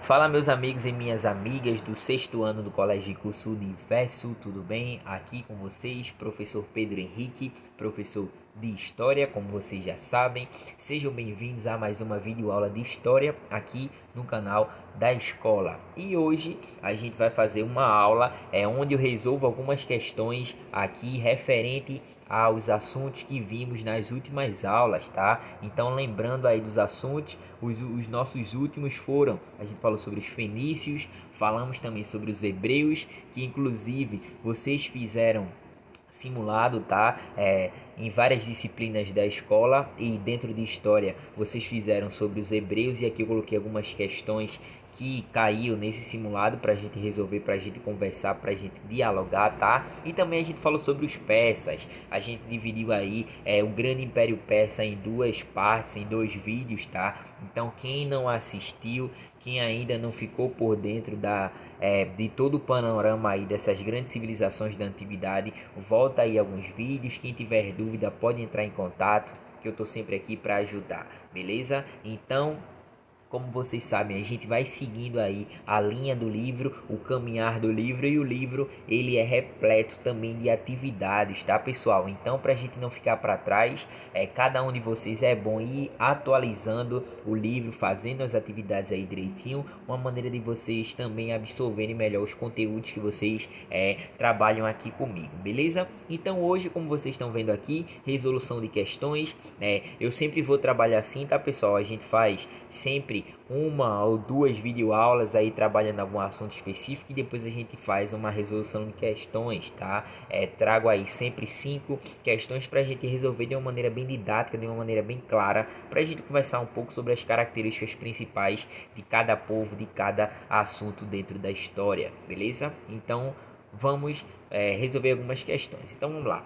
Fala meus amigos e minhas amigas do sexto ano do Colégio de Curso Universo, tudo bem? Aqui com vocês, professor Pedro Henrique, professor de História, como vocês já sabem. Sejam bem-vindos a mais uma videoaula de História aqui no canal da escola. E hoje a gente vai fazer uma aula onde eu resolvo algumas questões aqui referente aos assuntos que vimos nas últimas aulas, tá? Então lembrando aí dos assuntos, os nossos últimos foram, a gente falou sobre os fenícios, falamos também sobre os hebreus, que inclusive vocês fizeram simulado, tá? Em várias disciplinas da escola, e dentro de história vocês fizeram sobre os hebreus, e aqui eu coloquei algumas questões que caiu nesse simulado para a gente resolver, para a gente conversar, para a gente dialogar, tá? E também a gente falou sobre os persas. A gente dividiu aí o grande império persa em duas partes, em dois vídeos, tá? Então quem não assistiu, quem ainda não ficou por dentro de todo o panorama aí dessas grandes civilizações da antiguidade, volta aí alguns vídeos. Quem tiver dúvida pode entrar em contato, que eu tô sempre aqui para ajudar, beleza? Então, como vocês sabem, a gente vai seguindo aí a linha do livro, o caminhar do livro, e o livro ele é repleto também de atividades, tá, pessoal? Então, para a gente não ficar para trás, cada um de vocês é bom ir atualizando o livro, fazendo as atividades aí direitinho, uma maneira de vocês também absorverem melhor os conteúdos que vocês trabalham aqui comigo, beleza? Então, hoje, como vocês estão vendo aqui, resolução de questões, eu sempre vou trabalhar assim, tá, pessoal? A gente faz sempre uma ou duas videoaulas aí trabalhando algum assunto específico, e depois a gente faz uma resolução de questões, tá? Trago aí sempre 5 questões para a gente resolver de uma maneira bem didática, de uma maneira bem clara, para a gente conversar um pouco sobre as características principais de cada povo, de cada assunto dentro da história, beleza? Então vamos resolver algumas questões. Então vamos lá.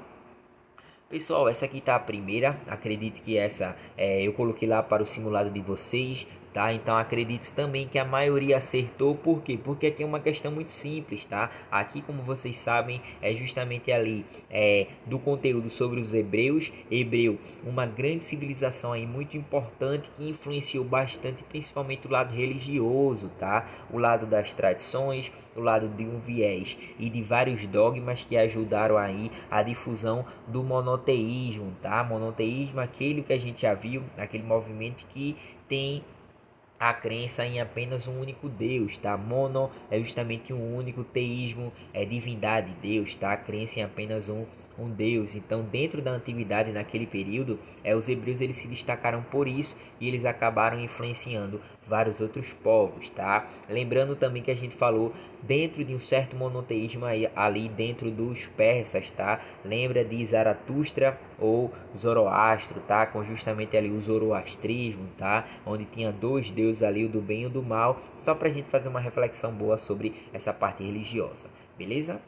Pessoal, essa aqui tá a primeira. Acredito que essa eu coloquei lá para o simulado de vocês, tá? Então acredito também que a maioria acertou. Por quê? Porque aqui é uma questão muito simples, tá? Aqui, como vocês sabem, é justamente ali do conteúdo sobre os hebreus. Hebreu, uma grande civilização aí muito importante, que influenciou bastante, principalmente o lado religioso, tá? O lado das tradições, o lado de um viés e de vários dogmas que ajudaram aí a difusão do monoteísmo, tá? Monoteísmo, aquele que a gente já viu, aquele movimento que tem a crença em apenas um único Deus, tá? Mono é justamente um único, teísmo é divindade, Deus, tá? A crença em apenas um Deus. Então, dentro da antiguidade, naquele período, os hebreus eles se destacaram por isso, e eles acabaram influenciando vários outros povos, tá? Lembrando também que a gente falou dentro de um certo monoteísmo aí, ali dentro dos persas, tá? Lembra de Zaratustra ou Zoroastro, tá? Com justamente ali o zoroastrismo, tá? Onde tinha dois deuses ali, o do bem e o do mal, só pra gente fazer uma reflexão boa sobre essa parte religiosa, beleza?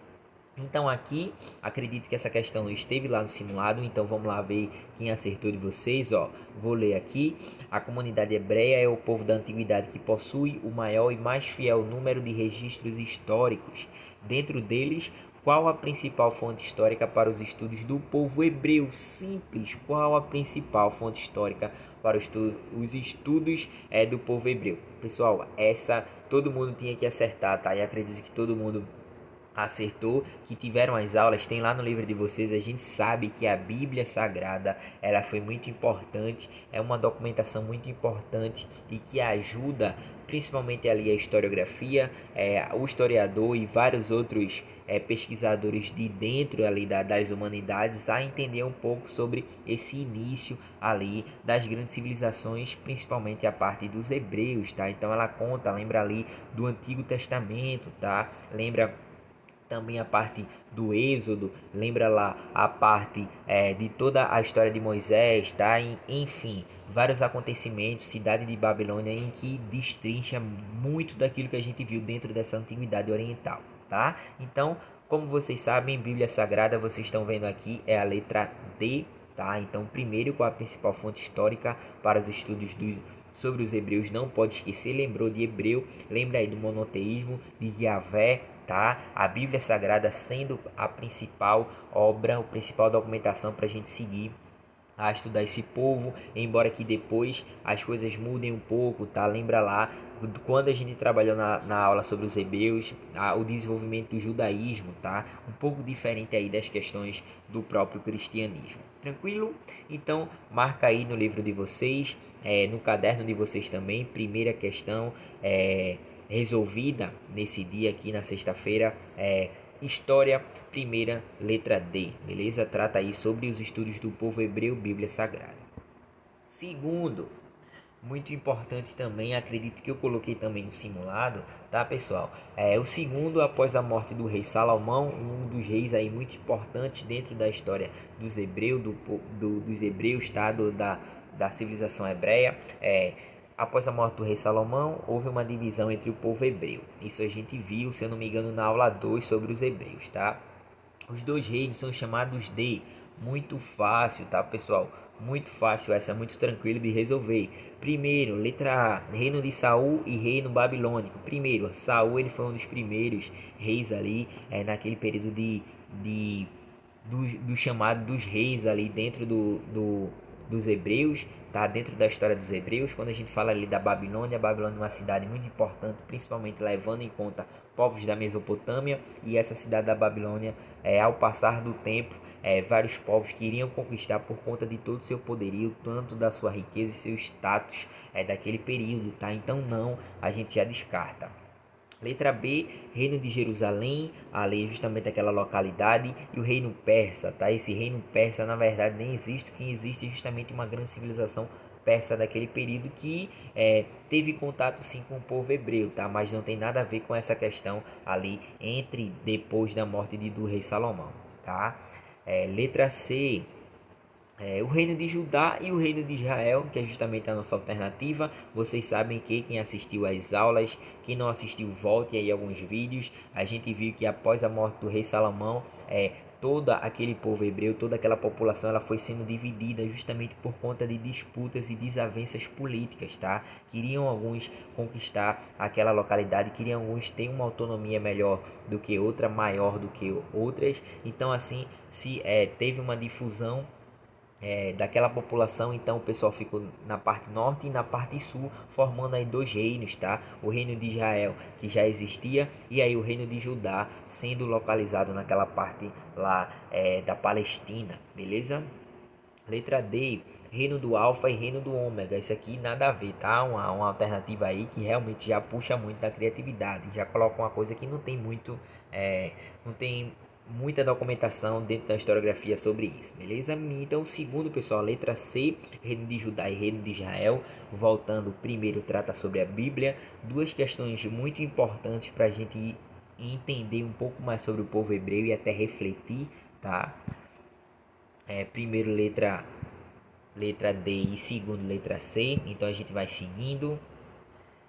Então aqui, acredito que essa questão esteve lá no simulado, então vamos lá ver quem acertou de vocês, ó. Vou ler aqui. A comunidade hebreia é o povo da antiguidade que possui o maior e mais fiel número de registros históricos. Dentro deles, qual a principal fonte histórica para os estudos do povo hebreu? Simples. Qual a principal fonte histórica para os estudos do povo hebreu? Pessoal, essa todo mundo tinha que acertar, tá? E acredito que todo mundo acertou, que tiveram as aulas, tem lá no livro de vocês. A gente sabe que a Bíblia Sagrada, ela foi muito importante, é uma documentação muito importante, e que ajuda principalmente ali a historiografia, o historiador e vários outros pesquisadores de dentro ali das humanidades a entender um pouco sobre esse início ali das grandes civilizações, principalmente a parte dos hebreus, tá? Então ela conta, lembra ali do Antigo Testamento, tá? Lembra também a parte do Êxodo, lembra lá a parte de toda a história de Moisés, tá? Enfim, vários acontecimentos, cidade de Babilônia, em que destrincha muito daquilo que a gente viu dentro dessa antiguidade oriental, tá? Então, como vocês sabem, Bíblia Sagrada, vocês estão vendo aqui, é a letra D, tá? Então, primeiro, qual a principal fonte histórica para os estudos sobre os hebreus? Não pode esquecer, lembrou de Hebreu, lembra aí do monoteísmo, de Yahvé, tá? A Bíblia Sagrada sendo a principal obra, a principal documentação para a gente seguir a estudar esse povo, embora que depois as coisas mudem um pouco, tá? Lembra lá quando a gente trabalhou na aula sobre os hebreus, o desenvolvimento do judaísmo, tá? Um pouco diferente aí das questões do próprio cristianismo. Tranquilo? Então, marca aí no livro de vocês, no caderno de vocês também, primeira questão resolvida nesse dia aqui na sexta-feira, História, primeira letra D, beleza? Trata aí sobre os estudos do povo hebreu, Bíblia Sagrada. Segundo, muito importante também, acredito que eu coloquei também no simulado, tá, pessoal? O segundo, após a morte do rei Salomão, um dos reis aí muito importantes dentro da história dos hebreus, dos hebreus, tá? Da civilização hebreia. Após a morte do rei Salomão, houve uma divisão entre o povo hebreu. Isso a gente viu, se eu não me engano, na aula 2 sobre os hebreus, tá? Os dois reinos são chamados de muito fácil, tá, pessoal? Muito fácil, essa é muito tranquilo de resolver. Primeiro, letra A, reino de Saul e reino babilônico. Primeiro, Saul ele foi um dos primeiros reis ali, naquele período do chamado dos reis ali dentro dos hebreus, tá? Dentro da história dos hebreus, quando a gente fala ali da Babilônia, a Babilônia é uma cidade muito importante, principalmente levando em conta povos da Mesopotâmia, e essa cidade da Babilônia, ao passar do tempo, vários povos queriam conquistar por conta de todo o seu poderio, tanto da sua riqueza e seu status daquele período, tá? Então não, a gente já descarta. Letra B, reino de Jerusalém, ali justamente aquela localidade, e o reino persa, tá? Esse reino persa na verdade nem existe, o que existe é justamente uma grande civilização persa daquele período que teve contato sim com o povo hebreu, tá? Mas não tem nada a ver com essa questão ali entre depois da morte do rei Salomão, tá? Letra C, o reino de Judá e o reino de Israel, que é justamente a nossa alternativa. Vocês sabem que quem assistiu às aulas, quem não assistiu, volte aí alguns vídeos. A gente viu que após a morte do rei Salomão, todo aquele povo hebreu, toda aquela população, ela foi sendo dividida justamente por conta de disputas e desavenças políticas, tá? Queriam alguns conquistar aquela localidade, queriam alguns ter uma autonomia melhor do que outra, maior do que outras. Então assim, se teve uma difusão daquela população, então o pessoal ficou na parte norte e na parte sul, formando aí dois reinos, tá? O reino de Israel, que já existia, e aí o reino de Judá, sendo localizado naquela parte lá da Palestina, beleza? Letra D, reino do alfa e reino do ômega. Isso aqui nada a ver, tá? Uma alternativa aí que realmente já puxa muito da criatividade. Já coloca uma coisa que não tem muito, não tem muita documentação dentro da historiografia sobre isso, beleza? Então, segundo, pessoal, letra C, reino de Judá e reino de Israel. Voltando, primeiro trata sobre a Bíblia. Duas questões muito importantes para a gente entender um pouco mais sobre o povo hebreu e até refletir, tá? Primeiro letra D e segundo letra C, então a gente vai seguindo.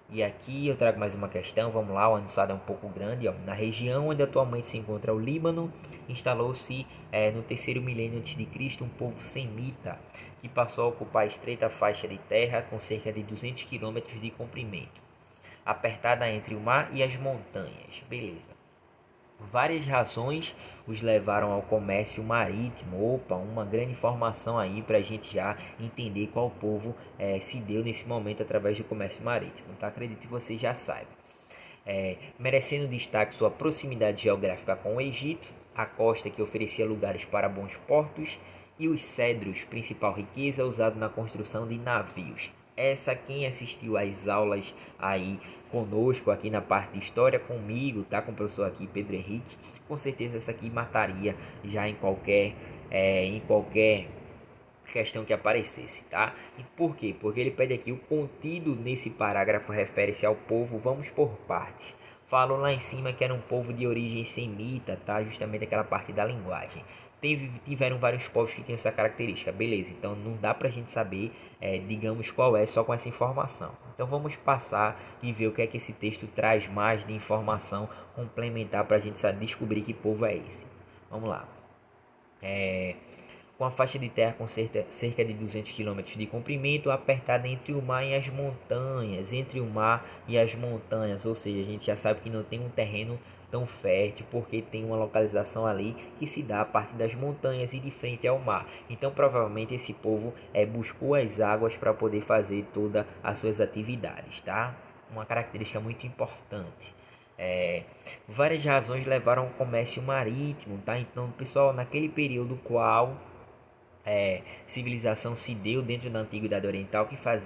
E aqui eu trago mais uma questão, vamos lá, o anunciado é um pouco grande. Ó. Na região onde atualmente se encontra o Líbano, instalou-se no terceiro milênio a.C. um povo semita, que passou a ocupar a estreita faixa de terra com cerca de 200 quilômetros de comprimento, apertada entre o mar e as montanhas. Beleza. Várias razões os levaram ao comércio marítimo. Opa, uma grande informação aí para a gente já entender qual povo se deu nesse momento através do comércio marítimo. Tá? Acredito que você já saiba. Merecendo destaque sua proximidade geográfica com o Egito, a costa que oferecia lugares para bons portos e os cedros, principal riqueza usado na construção de navios. Essa quem assistiu às aulas aí conosco aqui na parte de história comigo, tá com o professor aqui Pedro Henrique, com certeza essa aqui mataria já em qualquer questão que aparecesse, tá? E por quê? Porque ele pede aqui o contido nesse parágrafo refere-se ao povo, vamos por partes. Falou lá em cima que era um povo de origem semita, tá? Justamente aquela parte da linguagem. Tiveram vários povos que tinham essa característica, beleza? Então não dá pra gente saber, digamos, qual é só com essa informação. Então vamos passar e ver o que é que esse texto traz mais de informação complementar pra gente descobrir que povo é esse. Vamos lá. Com a faixa de terra com cerca de 200 quilômetros de comprimento, apertada entre o mar e as montanhas, ou seja, a gente já sabe que não tem um terreno tão fértil, porque tem uma localização ali que se dá a partir das montanhas e de frente ao mar. Então, provavelmente esse povo buscou as águas para poder fazer todas as suas atividades, tá? uma característica muito importante. Várias razões levaram ao comércio marítimo, tá? Então, pessoal, naquele período qual civilização se deu dentro da Antiguidade Oriental que faz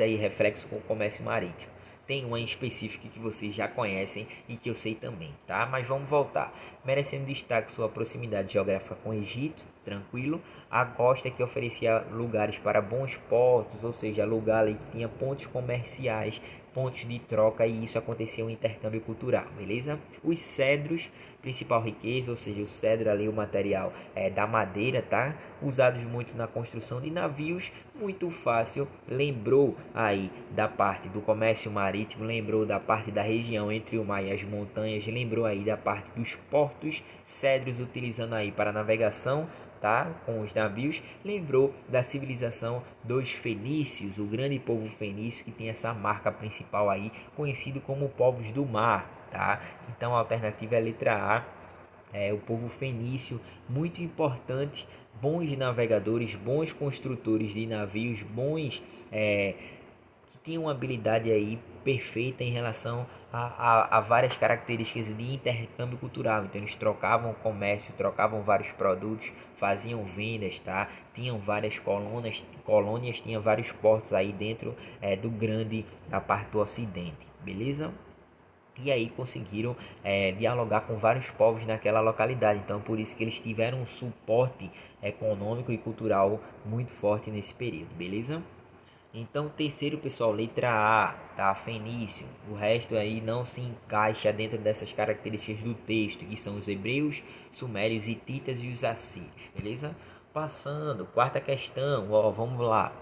aí reflexo com o comércio marítimo. Tem uma em específico que vocês já conhecem e que eu sei também, tá? Mas vamos voltar. Merecendo destaque sua proximidade geográfica com o Egito, tranquilo. A costa que oferecia lugares para bons portos, ou seja, lugar ali que tinha pontos comerciais, pontos de troca, e isso acontecia um intercâmbio cultural, beleza? Os cedros, principal riqueza, ou seja, o cedro ali, o material da madeira, tá? Usados muito na construção de navios, muito fácil. Lembrou aí da parte do comércio marítimo, lembrou da parte da região entre o mar e as montanhas, lembrou aí da parte dos portos, cedros utilizando aí para navegação, tá? Com os navios, lembrou da civilização dos fenícios, o grande povo fenício que tem essa marca principal aí, conhecido como povos do mar, tá? Então a alternativa é a letra A, o povo fenício, muito importante, bons navegadores, bons construtores de navios, bons que tinham uma habilidade aí perfeita em relação a várias características de intercâmbio cultural. Então eles trocavam comércio, trocavam vários produtos, faziam vendas, tá? Tinham várias colônias, tinham vários portos aí dentro da parte do ocidente, beleza? E aí conseguiram dialogar com vários povos naquela localidade. Então por isso que eles tiveram um suporte econômico e cultural muito forte nesse período, beleza? Então, terceiro, pessoal, letra A, tá? Fenício. O resto aí não se encaixa dentro dessas características do texto, que são os hebreus, sumérios, hititas e os assírios, beleza? Passando, quarta questão, ó, vamos lá.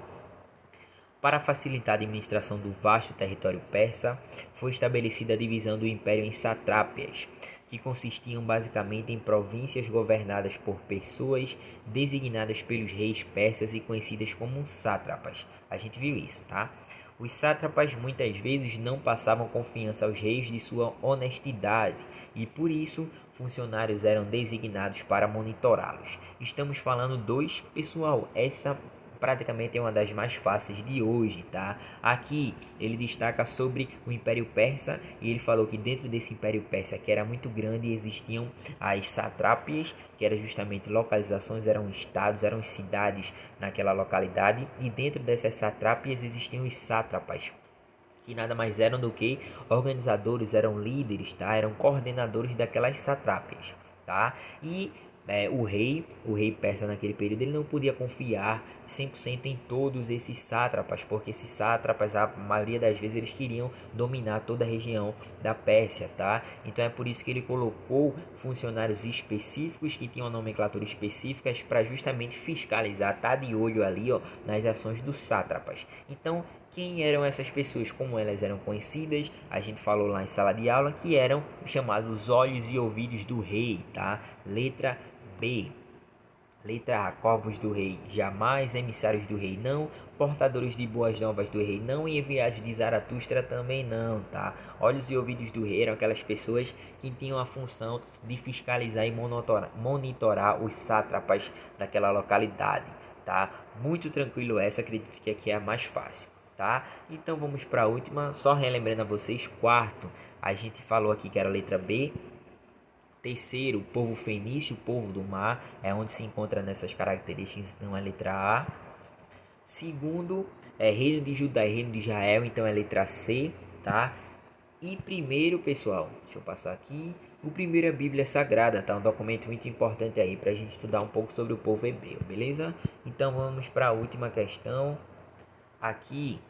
Para facilitar a administração do vasto território persa, foi estabelecida a divisão do império em satrápias, que consistiam basicamente em províncias governadas por pessoas designadas pelos reis persas e conhecidas como sátrapas. A gente viu isso, tá? Os sátrapas muitas vezes não passavam confiança aos reis de sua honestidade e por isso funcionários eram designados para monitorá-los. Estamos falando dos, pessoal, essa praticamente é uma das mais fáceis de hoje, tá? Aqui ele destaca sobre o Império Persa e ele falou que dentro desse Império Persa, que era muito grande, existiam as satrápias, que eram justamente localizações, eram estados, eram cidades naquela localidade, e dentro dessas satrápias existiam os sátrapas, que nada mais eram do que organizadores, eram líderes, tá? Eram coordenadores daquelas satrápias, tá? E o rei persa naquele período, ele não podia confiar 100% em todos esses sátrapas, porque esses sátrapas, a maioria das vezes, eles queriam dominar toda a região da Pérsia, tá? Então é por isso que ele colocou funcionários específicos que tinham nomenclatura específicas para justamente fiscalizar, tá de olho ali, ó, nas ações dos sátrapas. Então, quem eram essas pessoas, como elas eram conhecidas? A gente falou lá em sala de aula que eram os chamados olhos e ouvidos do rei, tá? Letra B. Letra A, corvos do rei, jamais, emissários do rei não, portadores de boas novas do rei não, e enviados de Zaratustra também não, tá? Olhos e ouvidos do rei eram aquelas pessoas que tinham a função de fiscalizar e monitorar os sátrapas daquela localidade, tá? Muito tranquilo essa, acredito que aqui é a mais fácil, tá? Então vamos para a última, só relembrando a vocês, quarto, a gente falou aqui que era a letra B. Terceiro, o povo fenício, o povo do mar, é onde se encontra nessas características, então é a letra A. Segundo, é reino de Judá e reino de Israel, então é a letra C, tá? E primeiro, pessoal, deixa eu passar aqui. O primeiro é a Bíblia Sagrada, tá? Um documento muito importante aí pra gente estudar um pouco sobre o povo hebreu, beleza? Então vamos para a última questão. Aqui,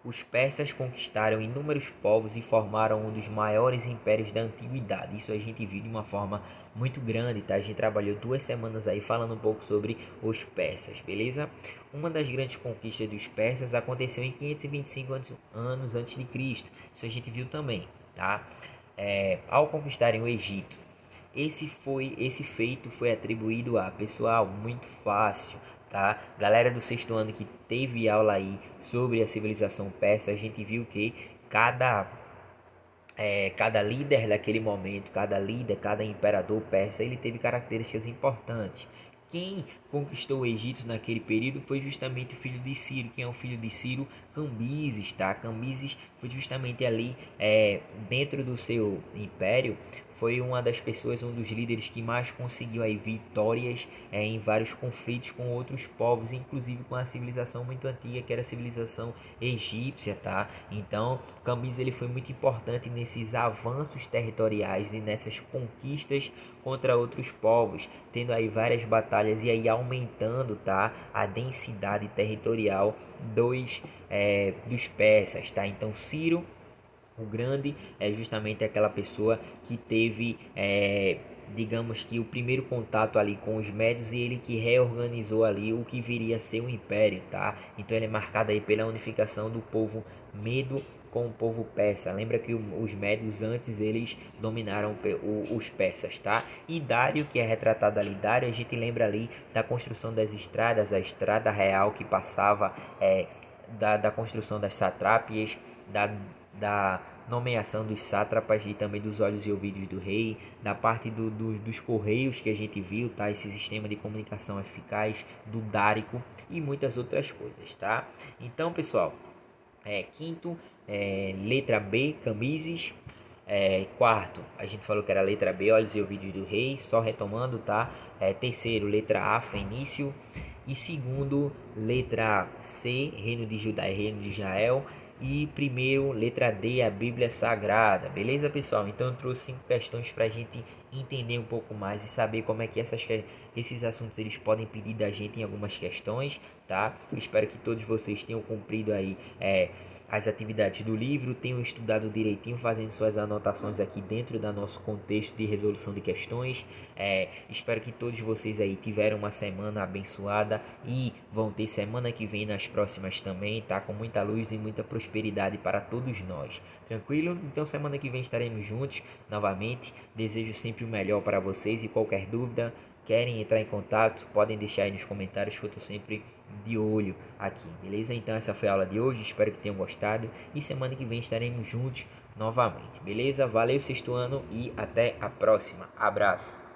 os persas conquistaram inúmeros povos e formaram um dos maiores impérios da antiguidade. Isso a gente viu de uma forma muito grande, tá? A gente trabalhou 2 semanas aí falando um pouco sobre os persas, beleza? Uma das grandes conquistas dos persas aconteceu em 525 anos antes de Cristo. Isso a gente viu também, tá? Ao conquistarem o Egito, esse feito foi atribuído a, pessoal, muito fácil, tá? Galera do sexto ano que teve aula aí sobre a civilização persa, a gente viu que cada líder daquele momento, cada líder, cada imperador persa, ele teve características importantes. Quem conquistou o Egito naquele período foi justamente o filho de Ciro. Quem é o filho de Ciro? Cambises, tá? Cambises foi justamente ali, dentro do seu império, foi uma das pessoas, um dos líderes que mais conseguiu aí vitórias em vários conflitos com outros povos, inclusive com a civilização muito antiga, que era a civilização egípcia, tá? Então, Cambises ele foi muito importante nesses avanços territoriais e nessas conquistas contra outros povos, tendo aí várias batalhas e aí aumentando, tá, a densidade territorial dos persas, tá? Então Ciro o Grande é justamente aquela pessoa que teve, digamos que o primeiro contato ali com os médios, e ele que reorganizou ali o que viria a ser o império, tá? Então ele é marcado aí pela unificação do povo Medo com o povo persa. Lembra que os médios antes eles dominaram os persas, tá? E Dário, que é retratado ali, Dário a gente lembra ali da construção das estradas, a estrada real que passava, da construção das satrápias, da nomeação dos sátrapas e também dos olhos e ouvidos do rei, da parte dos correios que a gente viu, tá? Esse sistema de comunicação eficaz do Dárico e muitas outras coisas, tá? Então, pessoal, quinto, letra B, Camises. Quarto, a gente falou que era a letra B, olhos e ouvidos do rei, só retomando, tá? Terceiro, letra A, Fenício. E segundo, letra C, Reino de Judá e Reino de Israel. E primeiro, letra D, a Bíblia Sagrada. Beleza, pessoal? Então eu trouxe 5 questões para a gente entender um pouco mais e saber como é que esses assuntos eles podem pedir da gente em algumas questões, tá? Espero que todos vocês tenham cumprido aí as atividades do livro, tenham estudado direitinho, fazendo suas anotações aqui dentro do nosso contexto de resolução de questões. Espero que todos vocês aí tiveram uma semana abençoada e vão ter semana que vem nas próximas também, tá? Com muita luz e muita prosperidade para todos nós. Tranquilo? Então semana que vem estaremos juntos novamente. Desejo sempre o melhor para vocês e qualquer dúvida, querem entrar em contato, podem deixar aí nos comentários que eu estou sempre de olho aqui, beleza? Então essa foi a aula de hoje, espero que tenham gostado e semana que vem estaremos juntos novamente, beleza? Valeu, sexto ano, e até a próxima. Abraço!